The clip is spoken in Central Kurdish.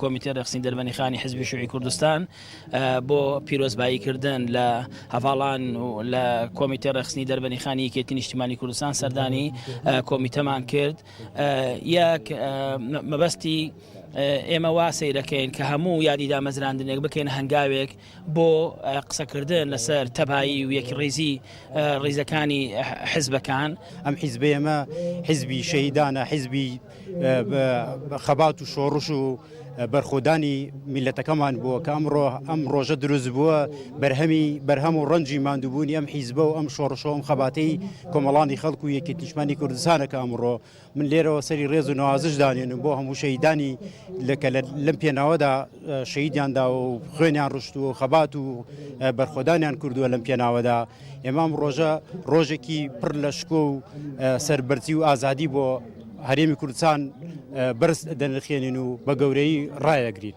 کۆمیتێ ڕێخستنی دەربەنیخانی حیزبی شوعی کوردستان بۆ پیرۆزباییکردن لە هەڤاڵان و لە کۆمیتێ ڕێخستنی دەربەنیخانی یەکێتی نیشتیمانی کوردستان سەردانی کۆمیتەمان کرد. یەک مەبەستی ئێمە وا سەیرەکەین کە هەموو یادی دامەزراندنێک بکەین هەنگاوێک بۆ قسەکردن لەسەر تەبایی و یەکڕێزی ڕێزەکانی حیزبەکان. ئەم حیزبە ئێمە حیزبی شەهیدانە، حیزبی خەبات و شۆڕش و بەرخۆدانی میلەتەکەمان بووە کە ئەم ڕۆژە دروست بووە بەرهەم و ڕەنجی ماندووبوونی ئەم حیزبە و ئەم شۆڕشە و ئەم خەباتەی کۆمەڵانی خەڵک و یەکێتی نیشتیمانی کوردستانەکە ئەمڕۆ من لێرەوە سەری ڕێز و نەوازش دانێنم بۆ هەموو شەهیدانی لەم پێناوەدا شەهیدیاندا و خوێنیان ڕشت و خەبات و بەرخۆدانیان کردووە لەم پێناوەدا. ئێمە ئەم ڕۆژە ڕۆژێکی پڕ لە شکۆ و سەربەرزی و ئازادی بۆ هەرێمی کوردستان بەرز دەنرخێنین و بە گەورەی ڕایەگرین.